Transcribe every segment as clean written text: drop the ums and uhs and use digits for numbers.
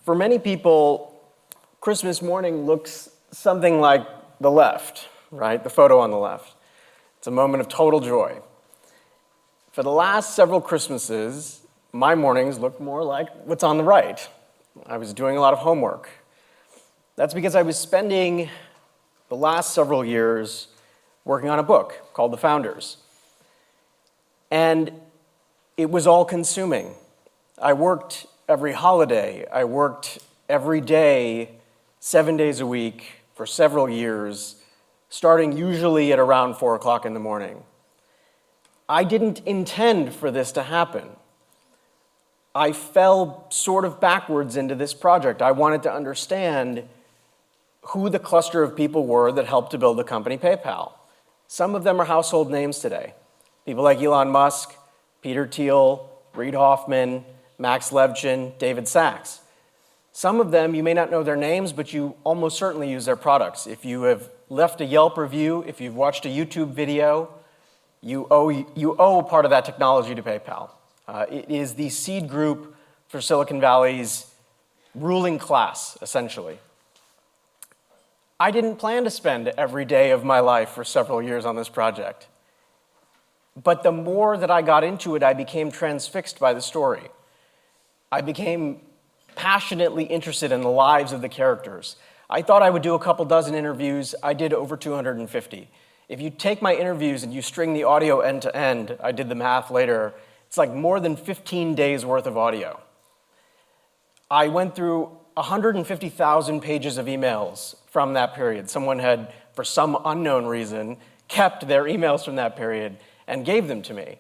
For many people, Christmas morning looks something like the left, right? The photo on the left. It's a moment of total joy. For the last several Christmases, my mornings looked more like what's on the right. I was doing a lot of homework. That's because I was spending the last several years working on a book called The Founders. And it was all-consuming. I worked every holiday. I worked every day, 7 days a week for several years, starting usually at around 4 o'clock in the morning. I didn't intend for this to happen. I fell sort of backwards into this project. I wanted to understand who the cluster of people were that helped to build the company PayPal. Some of them are household names today. People like Elon Musk, Peter Thiel, Reid Hoffman, Max Levchin, David Sachs. Some of them, you may not know their names, but you almost certainly use their products. If you have left a Yelp review, if you've watched a YouTube video, you owe part of that technology to PayPal. It is the seed group for Silicon Valley's ruling class, essentially. I didn't plan to spend every day of my life for several years on this project. But the more that I got into it, I became transfixed by the story. I became passionately interested in the lives of the characters. I thought I would do a couple dozen interviews. I did over 250. If you take my interviews and you string the audio end to end, I did the math later, it's like more than 15 days worth of audio. I went through 150,000 pages of emails from that period. Someone had, for some unknown reason, kept their emails from that period and gave them to me.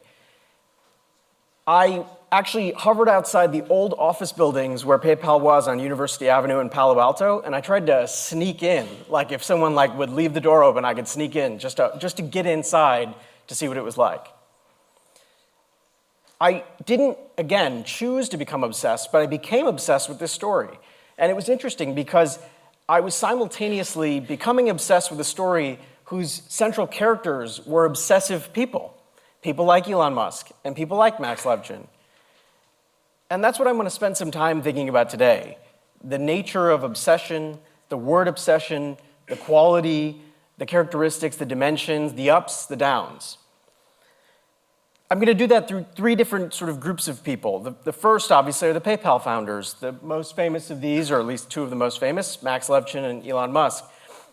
I actually hovered outside the old office buildings where PayPal was on University Avenue in Palo Alto, and I tried to sneak in. Like if someone would leave the door open, I could sneak in just to get inside to see what it was like. I didn't, again, choose to become obsessed, but I became obsessed with this story. And it was interesting because I was simultaneously becoming obsessed with a story whose central characters were obsessive people. People like Elon Musk and people like Max Levchin. And that's what I'm going to spend some time thinking about today. The nature of obsession, the word obsession, the quality, the characteristics, the dimensions, the ups, the downs. I'm going to do that through three different sort of groups of people. The first, obviously, are the PayPal founders. The most famous of these, or at least two of the most famous, Max Levchin and Elon Musk.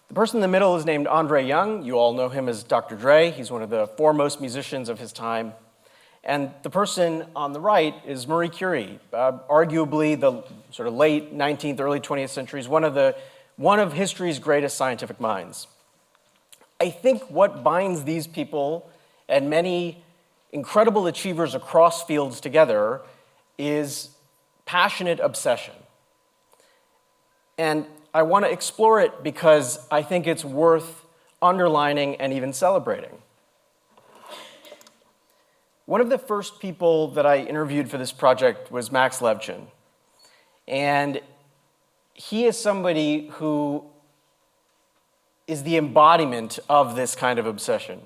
The person in the middle is named Andre Young. You all know him as Dr. Dre. He's one of the foremost musicians of his time. And the person on the right is Marie Curie, arguably the sort of late 19th, early 20th centuries, one of history's greatest scientific minds. I think what binds these people and many incredible achievers across fields together is passionate obsession. And I want to explore it because I think it's worth underlining and even celebrating. One of the first people that I interviewed for this project was Max Levchin. And he is somebody who is the embodiment of this kind of obsession.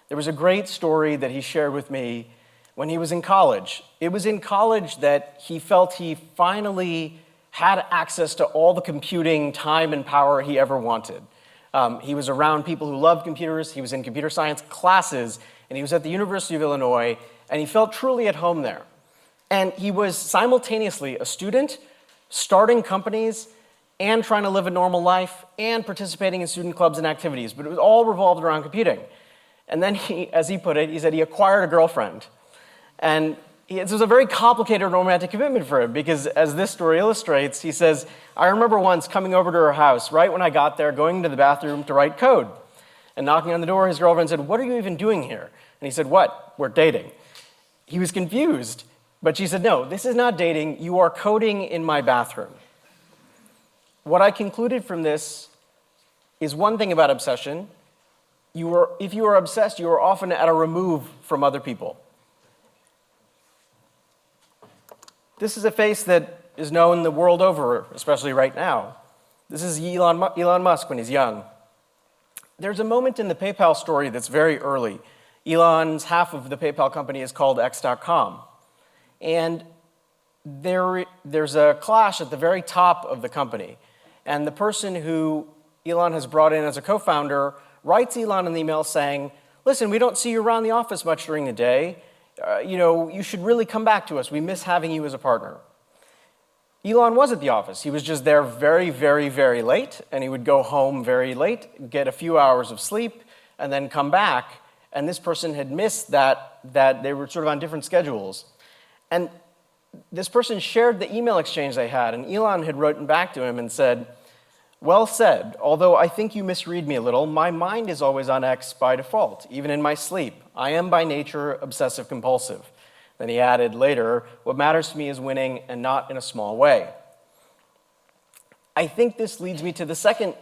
There was a great story that he shared with me when he was in college. It was in college that he felt he finally had access to all the computing time and power he ever wanted. He was around people who loved computers, he was in computer science classes, and he was at the University of Illinois, and he felt truly at home there. And he was simultaneously a student, starting companies, and trying to live a normal life, and participating in student clubs and activities, but it was all revolved around computing. And then he, as he put it, he said he acquired a girlfriend. And it was a very complicated romantic commitment for him because, as this story illustrates, he says, I remember once coming over to her house, right when I got there, going into the bathroom to write code. And knocking on the door, his girlfriend said, what are you even doing here? And he said, what? We're dating. He was confused, but she said, no, this is not dating. You are coding in my bathroom. What I concluded from this is one thing about obsession. If you are obsessed, you are often at a remove from other people. This is a face that is known the world over, especially right now. This is Elon Musk when he's young. There's a moment in the PayPal story that's very early. Elon's half of the PayPal company is called X.com. And there's a clash at the very top of the company. And the person who Elon has brought in as a co-founder writes Elon an email saying, listen, we don't see you around the office much during the day. You should really come back to us. We miss having you as a partner. Elon was at the office. He was just there very, very, very late, and he would go home very late, get a few hours of sleep, and then come back. And this person had missed that they were sort of on different schedules. And this person shared the email exchange they had, and Elon had written back to him and said, well said, although I think you misread me a little, my mind is always on X by default, even in my sleep. I am by nature obsessive compulsive. Then he added later, what matters to me is winning and not in a small way. I think this leads me to the second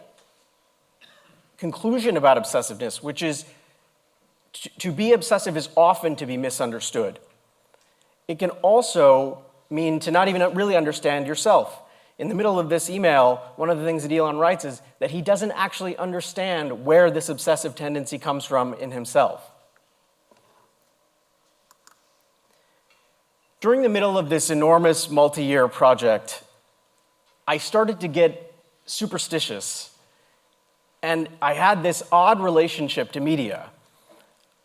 conclusion about obsessiveness, which is to be obsessive is often to be misunderstood. It can also mean to not even really understand yourself. In the middle of this email, one of the things that Elon writes is that he doesn't actually understand where this obsessive tendency comes from in himself. During the middle of this enormous multi-year project, I started to get superstitious, and I had this odd relationship to media.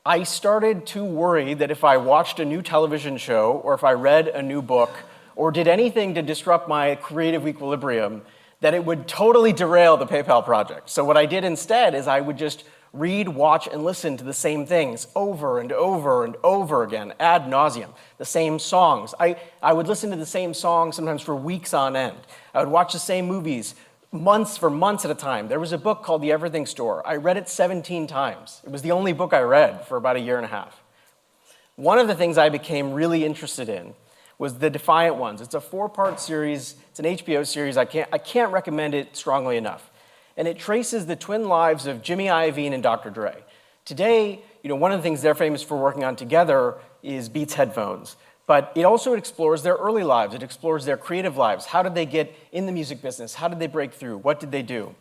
I started to worry that if I watched a new television show, or if I read a new book, or did anything to disrupt my creative equilibrium, that it would totally derail the PayPal project. So what I did instead is I would just read, watch, and listen to the same things over and over and over again, ad nauseum, the same songs. I would listen to the same songs sometimes for weeks on end. I would watch the same movies for months at a time. There was a book called The Everything Store. I read it 17 times. It was the only book I read for about a year and a half. One of the things I became really interested in was The Defiant Ones. It's a 4-part series. It's an HBO series. I can't recommend it strongly enough. And it traces the twin lives of Jimmy Iovine and Dr. Dre. Today, one of the things they're famous for working on together is Beats headphones. But it also explores their early lives. It explores their creative lives. How did they get in the music business? How did they break through? What did they do?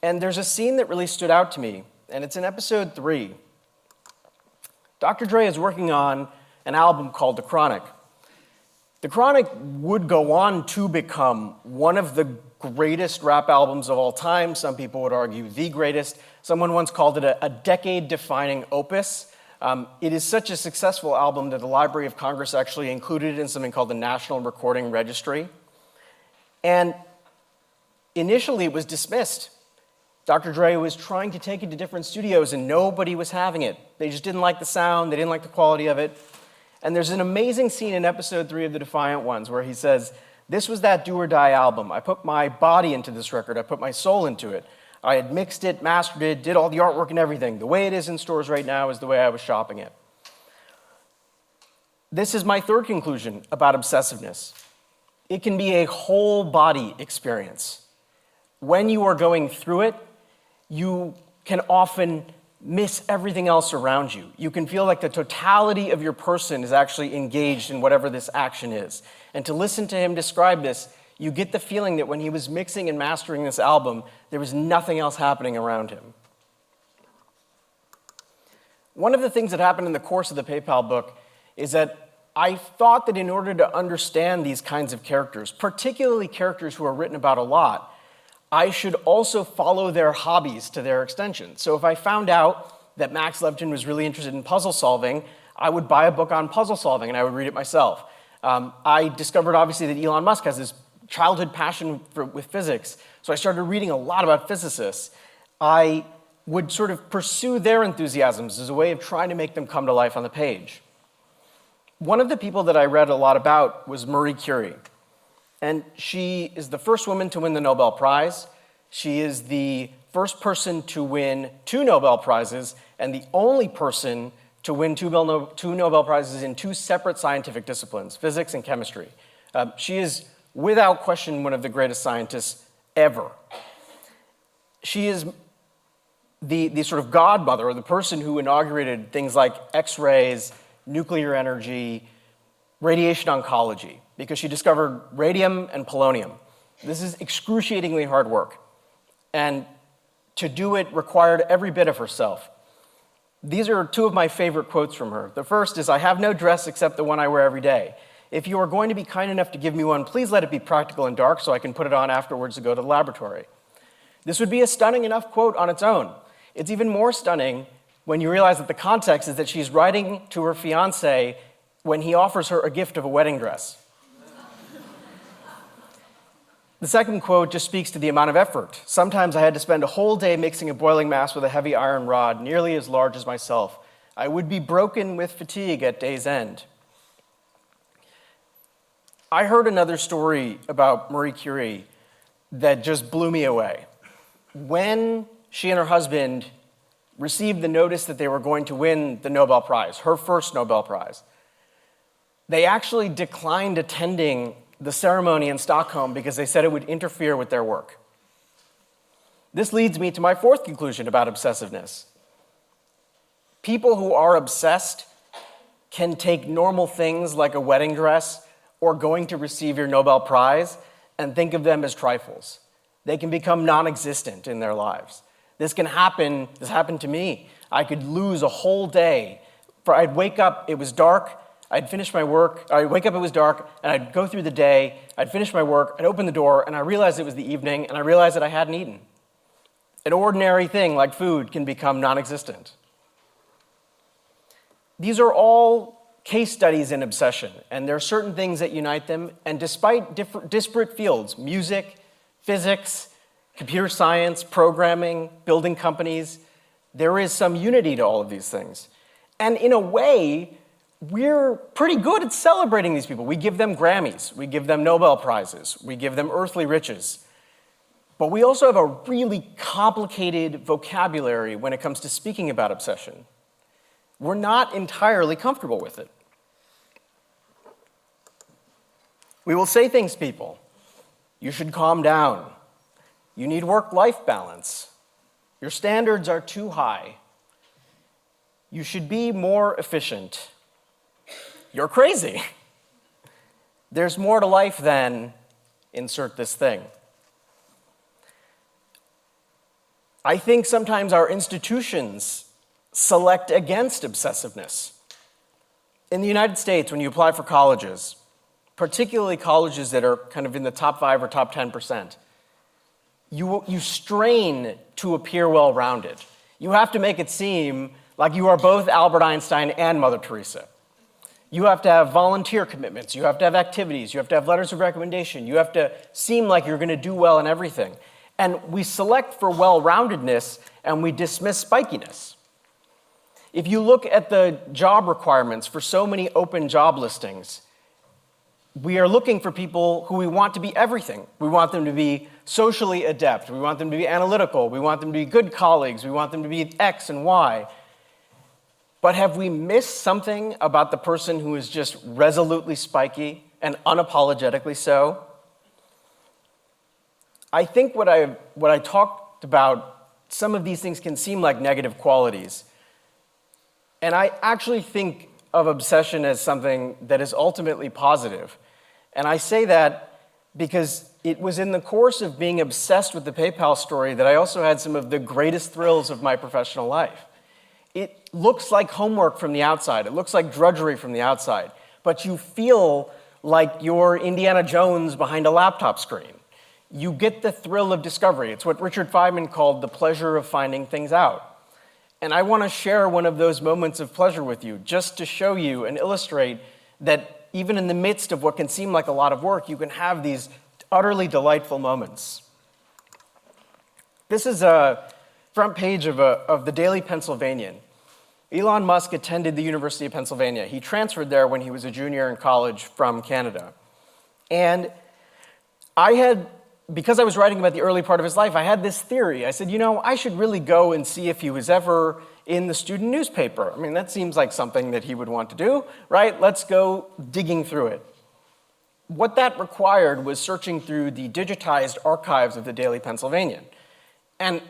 And there's a scene that really stood out to me, and it's in episode 3. Dr. Dre is working on an album called The Chronic. The Chronic would go on to become one of the greatest rap albums of all time. Some people would argue the greatest. Someone once called it a decade-defining opus. It is such a successful album that the Library of Congress actually included it in something called the National Recording Registry. And initially it was dismissed. Dr. Dre was trying to take it to different studios and nobody was having it. They just didn't like the sound, they didn't like the quality of it. And there's an amazing scene in episode 3 of The Defiant Ones where he says, this was that do or die album. I put my body into this record. I put my soul into it. I had mixed it, mastered it, did all the artwork and everything. The way it is in stores right now is the way I was shopping it. This is my third conclusion about obsessiveness. It can be a whole body experience. When you are going through it, you can often miss everything else around you. You can feel like the totality of your person is actually engaged in whatever this action is. And to listen to him describe this, you get the feeling that when he was mixing and mastering this album, there was nothing else happening around him. One of the things that happened in the course of the PayPal book is that I thought that in order to understand these kinds of characters, particularly characters who are written about a lot, I should also follow their hobbies to their extension. So if I found out that Max Levchin was really interested in puzzle solving, I would buy a book on puzzle solving and I would read it myself. I discovered obviously that Elon Musk has this childhood passion with physics, so I started reading a lot about physicists. I would sort of pursue their enthusiasms as a way of trying to make them come to life on the page. One of the people that I read a lot about was Marie Curie. And she is the first woman to win the Nobel Prize. She is the first person to win 2 Nobel Prizes and the only person to win 2 Nobel Prizes in 2 separate scientific disciplines, physics and chemistry. She is, without question, one of the greatest scientists ever. She is the sort of godmother, or the person who inaugurated things like X-rays, nuclear energy, radiation oncology, because she discovered radium and polonium. This is excruciatingly hard work, and to do it required every bit of herself. These are 2 of my favorite quotes from her. The first is, "I have no dress except the one I wear every day. If you are going to be kind enough to give me one, please let it be practical and dark so I can put it on afterwards to go to the laboratory. This would be a stunning enough quote on its own. It's even more stunning when you realize that the context is that she's writing to her fiancé when he offers her a gift of a wedding dress. The second quote just speaks to the amount of effort. Sometimes I had to spend a whole day mixing a boiling mass with a heavy iron rod, nearly as large as myself. I would be broken with fatigue at day's end. I heard another story about Marie Curie that just blew me away. When she and her husband received the notice that they were going to win the Nobel Prize, her first Nobel Prize, they actually declined attending the ceremony in Stockholm because they said it would interfere with their work. This leads me to my fourth conclusion about obsessiveness. People who are obsessed can take normal things like a wedding dress or going to receive your Nobel Prize and think of them as trifles. They can become non-existent in their lives. This can happen. This happened to me. I could lose a whole day. I'd wake up, it was dark, I'd finish my work, I'd wake up, it was dark, and I'd go through the day, I'd finish my work, I'd open the door, and I realized it was the evening, and I realized that I hadn't eaten. An ordinary thing like food can become non-existent. These are all case studies in obsession, and there are certain things that unite them, and despite disparate fields, music, physics, computer science, programming, building companies, there is some unity to all of these things. And in a way, we're pretty good at celebrating these people. We give them Grammys, we give them Nobel Prizes, we give them earthly riches. But we also have a really complicated vocabulary when it comes to speaking about obsession. We're not entirely comfortable with it. We will say things to people. You should calm down. You need work-life balance. Your standards are too high. You should be more efficient. You're crazy. There's more to life than insert this thing. I think sometimes our institutions select against obsessiveness. In the United States, when you apply for colleges, particularly colleges that are kind of in the top 5 or top 10%, you strain to appear well-rounded. You have to make it seem like you are both Albert Einstein and Mother Teresa. You have to have volunteer commitments, you have to have activities, you have to have letters of recommendation, you have to seem like you're going to do well in everything. And we select for well-roundedness and we dismiss spikiness. If you look at the job requirements for so many open job listings, we are looking for people who we want to be everything. We want them to be socially adept, we want them to be analytical, we want them to be good colleagues, we want them to be X and Y. But have we missed something about the person who is just resolutely spiky and unapologetically so? I think what I talked about, some of these things can seem like negative qualities. And I actually think of obsession as something that is ultimately positive. And I say that because it was in the course of being obsessed with the PayPal story that I also had some of the greatest thrills of my professional life. It looks like homework from the outside. It looks like drudgery from the outside. But you feel like you're Indiana Jones behind a laptop screen. You get the thrill of discovery. It's what Richard Feynman called the pleasure of finding things out. And I want to share one of those moments of pleasure with you, just to show you and illustrate that even in the midst of what can seem like a lot of work, you can have these utterly delightful moments. This is a front page of the Daily Pennsylvanian. Elon Musk attended the University of Pennsylvania. He transferred there when he was a junior in college from Canada. And because I was writing about the early part of his life, I had this theory. I said, I should really go and see if he was ever in the student newspaper. I mean, that seems like something that he would want to do, right? Let's go digging through it. What that required was searching through the digitized archives of the Daily Pennsylvanian. And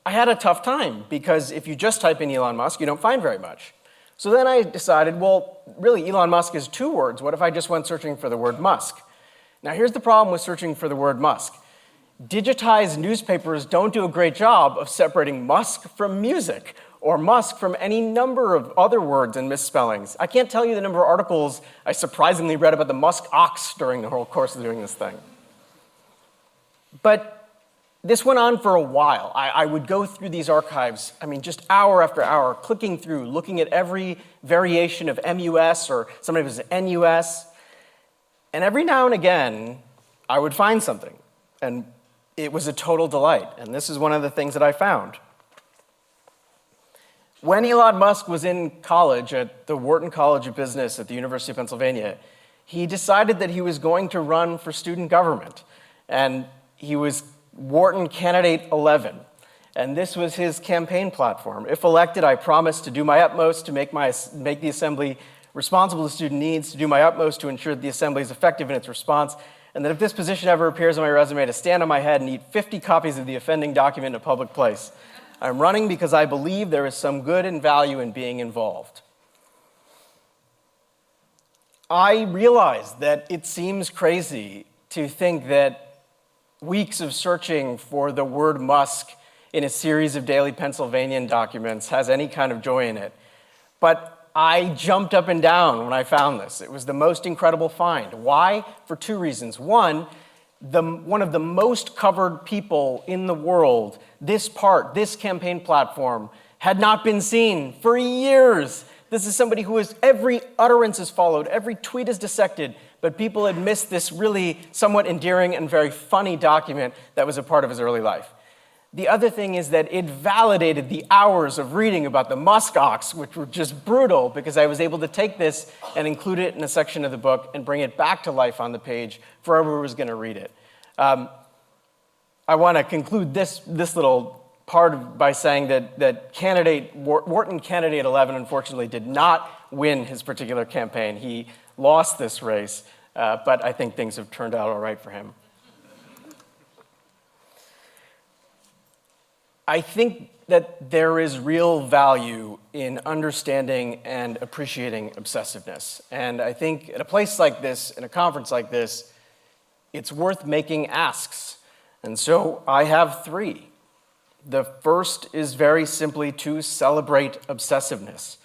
I had a tough time, because if you just type in Elon Musk, you don't find very much. So then I decided, well, really, Elon Musk is 2 words. What if I just went searching for the word Musk? Now, here's the problem with searching for the word Musk. Digitized newspapers don't do a great job of separating Musk from music or Musk from any number of other words and misspellings. I can't tell you the number of articles I surprisingly read about the Musk ox during the whole course of doing this thing. But this went on for a while. I would go through these archives, just hour after hour, clicking through, looking at every variation of MUS, or sometimes it was NUS. And every now and again, I would find something. And it was a total delight. And this is one of the things that I found. When Elon Musk was in college at the Wharton College of Business at the University of Pennsylvania, he decided that he was going to run for student government. And he was Wharton Candidate 11. And this was his campaign platform. If elected, I promise to do my utmost to make the Assembly responsible to student needs, to do my utmost to ensure that the Assembly is effective in its response, and that if this position ever appears on my resume, to stand on my head and eat 50 copies of the offending document in a public place. I'm running because I believe there is some good and value in being involved. I realize that it seems crazy to think that weeks of searching for the word Musk in a series of daily Pennsylvanian documents has any kind of joy in it. But I jumped up and down when I found this. It was the most incredible find. Why? For two reasons. One of the most covered people in the world, this campaign platform, had not been seen for years. This is somebody who every utterance is followed, every tweet is dissected, but people had missed this really somewhat endearing and very funny document that was a part of his early life. The other thing is that it validated the hours of reading about the Musk ox, which were just brutal, because I was able to take this and include it in a section of the book and bring it back to life on the page for whoever was going to read it. I want to conclude this little part by saying that Wharton Candidate 11, unfortunately, did not win his particular campaign. He lost this race, but I think things have turned out all right for him. I think that there is real value in understanding and appreciating obsessiveness. And I think at a place like this, in a conference like this, it's worth making asks. And so I have three. The first is very simply to celebrate obsessiveness.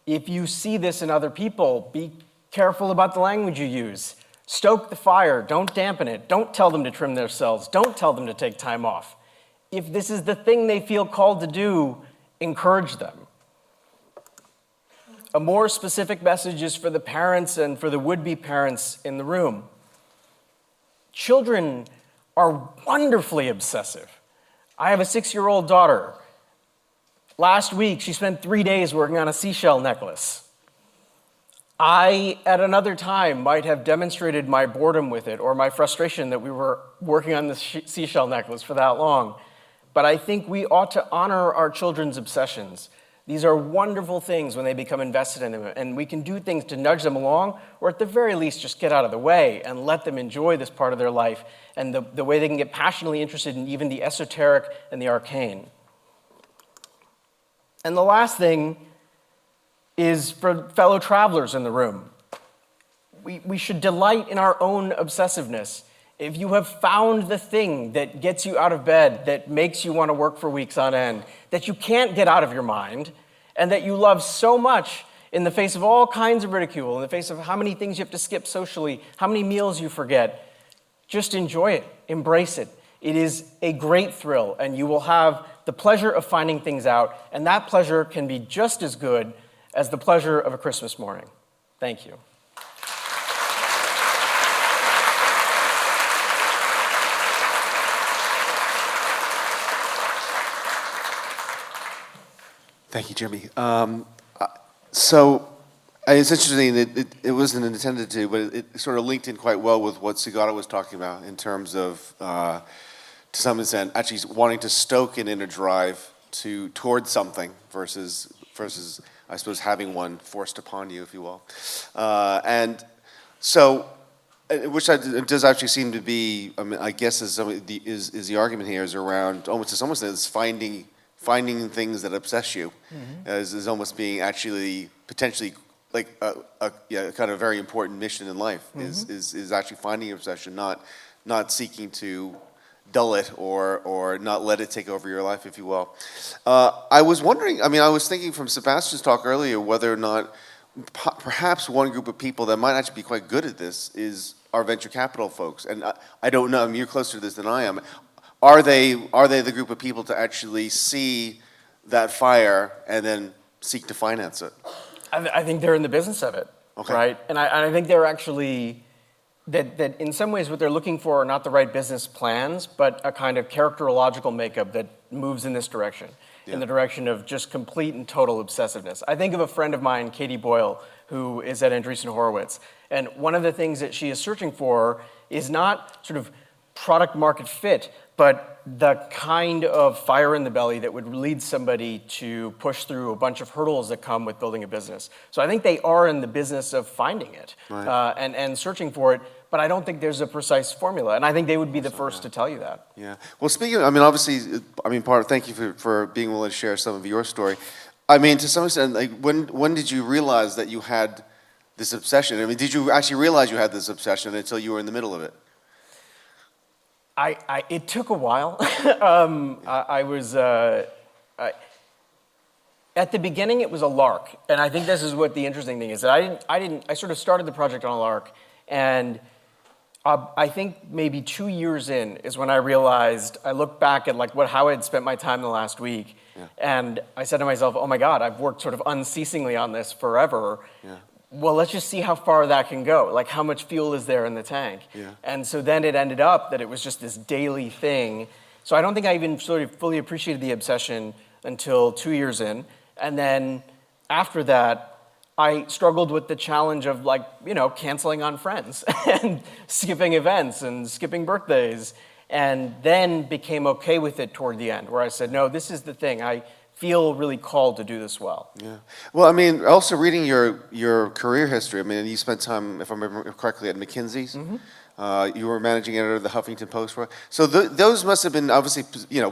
If you see this in other people, be careful about the language you use. Stoke the fire, don't dampen it. Don't tell them to trim their cells. Don't tell them to take time off. If this is the thing they feel called to do, encourage them. A more specific message is for the parents and for the would-be parents in the room. Children are wonderfully obsessive. I have a 6-year-old daughter. Last week, she spent 3 days working on a seashell necklace. I, at another time, might have demonstrated my boredom with it or my frustration that we were working on this seashell necklace for that long. But I think we ought to honor our children's obsessions. These are wonderful things when they become invested in them, and we can do things to nudge them along, or at the very least, just get out of the way and let them enjoy this part of their life and the way they can get passionately interested in even the esoteric and the arcane. And the last thing is for fellow travelers in the room. We should delight in our own obsessiveness. If you have found the thing that gets you out of bed, that makes you want to work for weeks on end, that you can't get out of your mind, and that you love so much in the face of all kinds of ridicule, in the face of how many things you have to skip socially, how many meals you forget, just enjoy it, embrace it. It is a great thrill, and you will have the pleasure of finding things out, and that pleasure can be just as good as the pleasure of a Christmas morning. Thank you. Thank you, Jimmy. So it's interesting that it wasn't intended to, but it sort of linked in quite well with what Sugata was talking about in terms of, to some extent, actually wanting to stoke an inner drive towards something versus, I suppose, having one forced upon you, if you will. And so, which does actually seem to be, I guess, is the argument here is around almost to some extent is finding things that obsess you, is almost being actually potentially like a kind of very important mission in life, is actually finding your obsession, not seeking to dull it or not let it take over your life, if you will. I was wondering, I mean, I was thinking from Sebastian's talk earlier whether or not perhaps one group of people that might actually be quite good at this is our venture capital folks. And I don't know, I mean, you're closer to this than I am. Are they the group of people to actually see that fire and then seek to finance it? I think they're in the business of it, Okay. right? And I think they're actually, that in some ways what they're looking for are not the right business plans, but a kind of characterological makeup that moves in this direction, in the direction of just complete and total obsessiveness. I think of a friend of mine, Katie Boyle, who is at Andreessen Horowitz, and one of the things that she is searching for is not sort of product market fit, but the kind of fire in the belly that would lead somebody to push through a bunch of hurdles that come with building a business. So I think they are in the business of finding it and searching for it, but I don't think there's a precise formula, and I think they would be the first to tell you that. Yeah. Well, speaking of, I mean, obviously, I mean, thank you for being willing to share some of your story. I mean, to some extent, like, when did you realize that you had this obsession? I mean, did you actually realize you had this obsession until you were in the middle of it? It took a while. At the beginning, it was a lark, and I think this is what the interesting thing is that I sort of started the project on a lark, and I think maybe 2 years in is when I realized, I looked back at like how I had spent my time the last week, and I said to myself, oh my God, I've worked sort of unceasingly on this forever. Well, let's just see how far that can go. Like, how much fuel is there in the tank? And so then it ended up that it was just this daily thing. So I don't think I even sort of fully appreciated the obsession until 2 years in. And then after that, I struggled with the challenge of, like, you know, canceling on friends and skipping events and skipping birthdays. And then became okay with it toward the end, where I said, no, this is the thing. I feel really called to do this well. Yeah. Well, I mean, also reading your career history, I mean, you spent time, if I remember correctly, at McKinsey's. You were managing editor of the Huffington Post. So those must have been obviously, you know,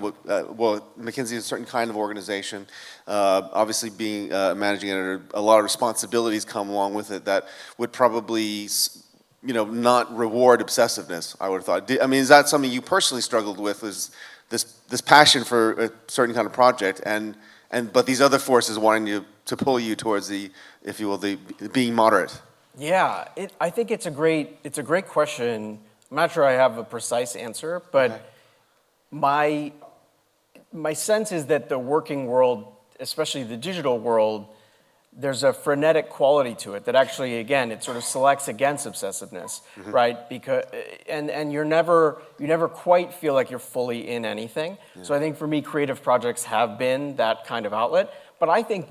well, McKinsey is a certain kind of organization. Obviously, being a managing editor, a lot of responsibilities come along with it that would probably, you know, not reward obsessiveness, I would have thought. I mean, is that something you personally struggled with, was this passion for a certain kind of project, but these other forces wanting to pull you towards the, if you will, the being moderate? Yeah, I think it's a great question. I'm not sure I have a precise answer, but my sense is that the working world, especially the digital world, there's a frenetic quality to it that actually, again, it sort of selects against obsessiveness, right? Because and you never quite feel like you're fully in anything. So I think for me, creative projects have been that kind of outlet. But I think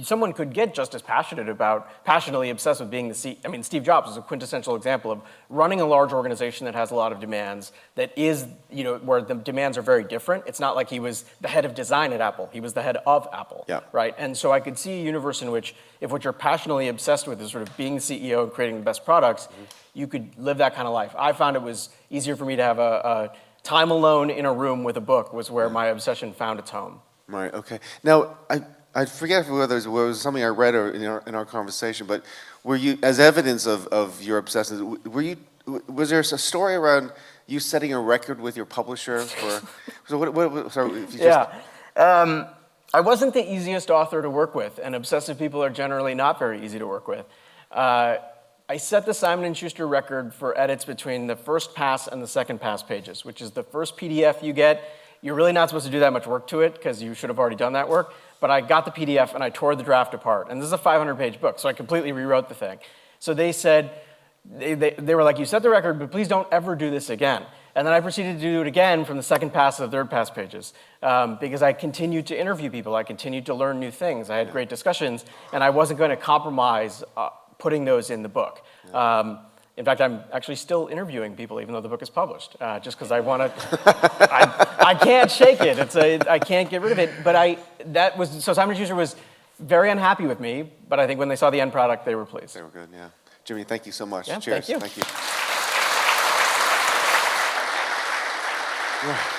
someone could get just as passionately obsessed with being the CEO. I mean, Steve Jobs is a quintessential example of running a large organization that has a lot of demands, that is, you know, where the demands are very different. It's not like he was the head of design at Apple. He was the head of Apple, right? And so I could see a universe in which, if what you're passionately obsessed with is sort of being the CEO and creating the best products, you could live that kind of life. I found it was easier for me to have a time alone in a room with a book was where my obsession found its home. Right. Okay. Now, I forget whether it was something I read or in our conversation, but were you, as evidence of your obsession, was there a story around you setting a record with your publisher for? I wasn't the easiest author to work with, and obsessive people are generally not very easy to work with. I set the Simon & Schuster record for edits between the first pass and the second pass pages, which is the first PDF you get. You're really not supposed to do that much work to it because you should have already done that work. But I got the PDF and I tore the draft apart. And this is a 500-page book, so I completely rewrote the thing. So they said, they were like, you set the record, but please don't ever do this again. And then I proceeded to do it again from the second pass to the third pass pages because I continued to interview people. I continued to learn new things. I had great discussions, and I wasn't going to compromise putting those in the book. In fact, I'm actually still interviewing people, even though the book is published, just because I want to. I can't shake it. I can't get rid of it. But so Simon & Schuster was very unhappy with me. But I think when they saw the end product, they were pleased. They were good. Yeah. Jimmy, thank you so much. Yeah, Cheers. Thank you. Thank you.